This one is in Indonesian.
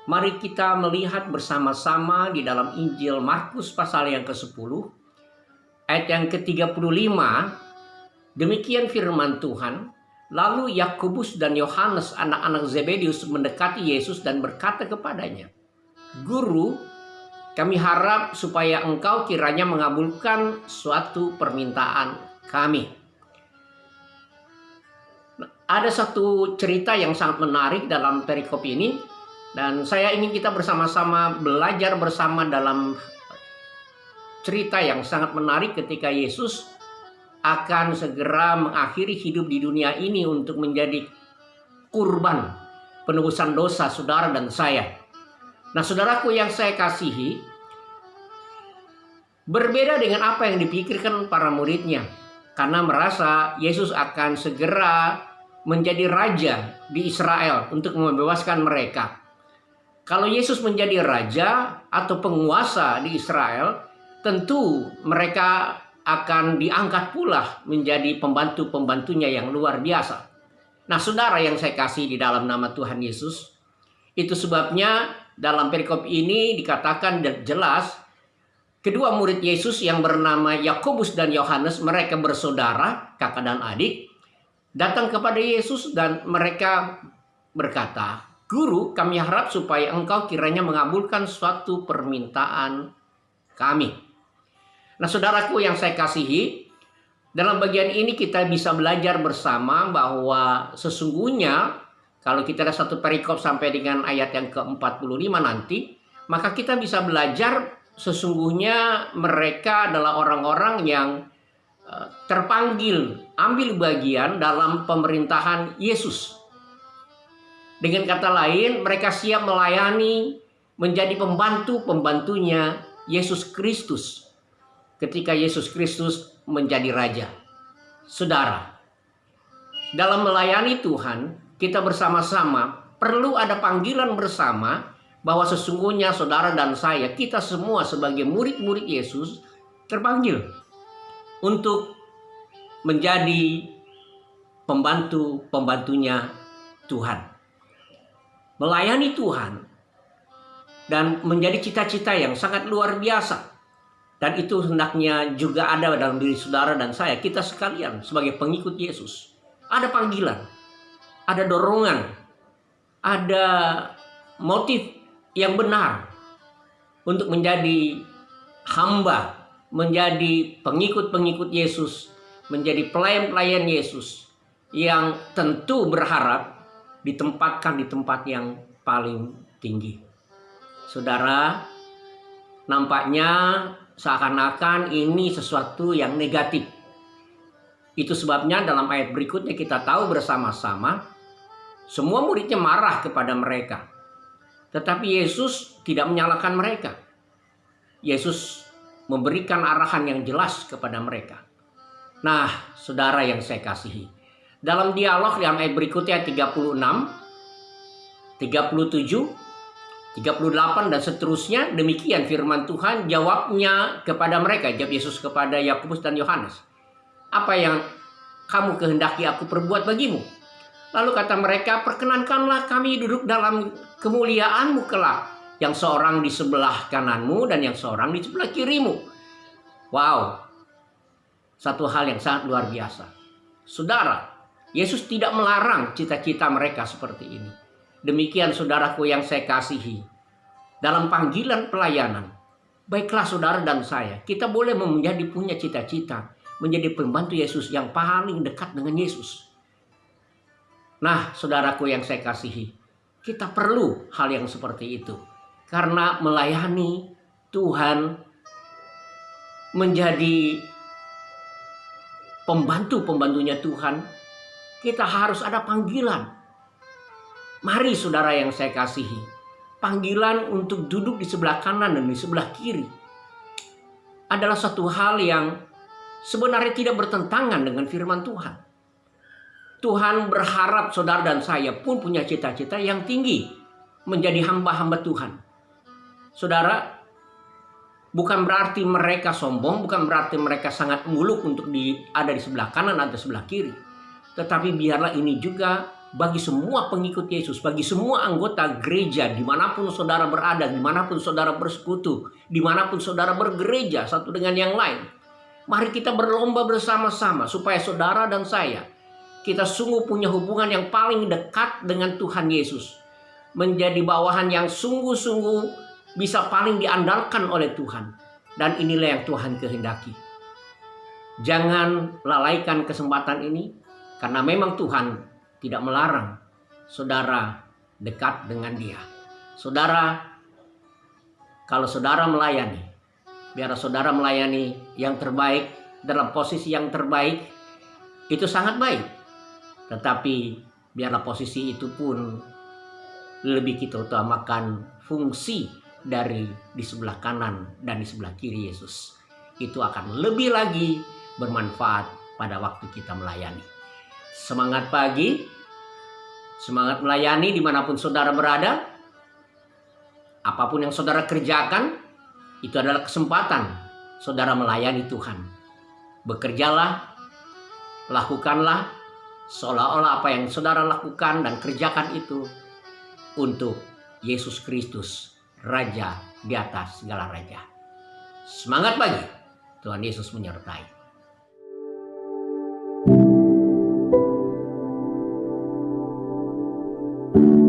Mari kita melihat bersama-sama di dalam Injil Markus pasal yang ke-10, ayat yang ke-35. Demikian firman Tuhan. Lalu Yakobus dan Yohanes, anak-anak Zebedius, mendekati Yesus dan berkata kepadanya, "Guru, kami harap supaya engkau kiranya mengabulkan suatu permintaan kami." Ada satu cerita yang sangat menarik dalam perikop ini, dan saya ingin kita bersama-sama belajar bersama dalam cerita yang sangat menarik ketika Yesus akan segera mengakhiri hidup di dunia ini untuk menjadi kurban penebusan dosa saudara dan saya. Nah, saudaraku yang saya kasihi, berbeda dengan apa yang dipikirkan para muridnya, karena merasa Yesus akan segera menjadi raja di Israel untuk membebaskan mereka. Kalau Yesus menjadi raja atau penguasa di Israel, tentu mereka akan diangkat pula menjadi pembantu-pembantunya yang luar biasa. Nah, saudara yang saya kasih di dalam nama Tuhan Yesus, itu sebabnya dalam perikop ini dikatakan jelas, kedua murid Yesus yang bernama Yakobus dan Yohanes, mereka bersaudara, kakak dan adik, datang kepada Yesus dan mereka berkata, "Guru, kami harap supaya engkau kiranya mengabulkan suatu permintaan kami." Nah, saudaraku yang saya kasihi, dalam bagian ini kita bisa belajar bersama bahwa sesungguhnya kalau kita ada satu perikop sampai dengan ayat yang ke-45 nanti, maka kita bisa belajar sesungguhnya mereka adalah orang-orang yang terpanggil ambil bagian dalam pemerintahan Yesus. Dengan kata lain, mereka siap melayani, menjadi pembantu-pembantunya Yesus Kristus ketika Yesus Kristus menjadi raja. Saudara, dalam melayani Tuhan, kita bersama-sama perlu ada panggilan bersama bahwa sesungguhnya saudara dan saya, kita semua sebagai murid-murid Yesus terpanggil untuk menjadi pembantu-pembantunya Tuhan. Melayani Tuhan dan menjadi cita-cita yang sangat luar biasa. Dan itu hendaknya juga ada dalam diri saudara dan saya, kita sekalian sebagai pengikut Yesus. Ada panggilan, ada dorongan, ada motif yang benar untuk menjadi hamba, menjadi pengikut-pengikut Yesus, menjadi pelayan-pelayan Yesus yang tentu berharap ditempatkan di tempat yang paling tinggi. Saudara, nampaknya seakan-akan ini sesuatu yang negatif. Itu sebabnya dalam ayat berikutnya kita tahu bersama-sama semua muridnya marah kepada mereka. Tetapi Yesus tidak menyalahkan mereka. Yesus memberikan arahan yang jelas kepada mereka. Nah, saudara yang saya kasihi, dalam dialog yang ayat berikutnya 36, 37, 38 dan seterusnya, demikian firman Tuhan jawabnya kepada mereka. Jawab Yesus kepada Yakobus dan Yohanes, "Apa yang kamu kehendaki aku perbuat bagimu?" Lalu kata mereka, "Perkenankanlah kami duduk dalam kemuliaan-Mu kelak, yang seorang di sebelah kananmu dan yang seorang di sebelah kirimu." Wow, satu hal yang sangat luar biasa. Saudara, Yesus tidak melarang cita-cita mereka seperti ini. Demikian saudaraku yang saya kasihi, dalam panggilan pelayanan, baiklah saudara dan saya, kita boleh menjadi punya cita-cita, menjadi pembantu Yesus yang paling dekat dengan Yesus. Nah, saudaraku yang saya kasihi, kita perlu hal yang seperti itu. Karena melayani Tuhan, menjadi pembantu-pembantunya Tuhan, kita harus ada panggilan. Mari saudara yang saya kasihi, panggilan untuk duduk di sebelah kanan dan di sebelah kiri adalah satu hal yang sebenarnya tidak bertentangan dengan firman Tuhan. Tuhan berharap saudara dan saya pun punya cita-cita yang tinggi, menjadi hamba-hamba Tuhan. Saudara, bukan berarti mereka sombong, bukan berarti mereka sangat muluk untuk ada di sebelah kanan atau sebelah kiri. Tetapi biarlah ini juga bagi semua pengikut Yesus, bagi semua anggota gereja, dimanapun saudara berada, dimanapun saudara bersekutu, dimanapun saudara bergereja satu dengan yang lain. Mari kita berlomba bersama-sama supaya saudara dan saya, kita sungguh punya hubungan yang paling dekat dengan Tuhan Yesus. Menjadi bawahan yang sungguh-sungguh bisa paling diandalkan oleh Tuhan. Dan inilah yang Tuhan kehendaki. Jangan lalaikan kesempatan ini, karena memang Tuhan tidak melarang saudara dekat dengan Dia. Saudara, kalau saudara melayani, biar saudara melayani yang terbaik, dalam posisi yang terbaik, itu sangat baik. Tetapi biarlah posisi itu pun lebih kita utamakan fungsi dari di sebelah kanan dan di sebelah kiri Yesus. Itu akan lebih lagi bermanfaat pada waktu kita melayani. Semangat pagi, semangat melayani dimanapun saudara berada. Apapun yang saudara kerjakan, itu adalah kesempatan saudara melayani Tuhan. Bekerjalah, lakukanlah seolah-olah apa yang saudara lakukan dan kerjakan itu untuk Yesus Kristus, Raja di atas segala raja. Semangat pagi, Tuhan Yesus menyertai. Thank you.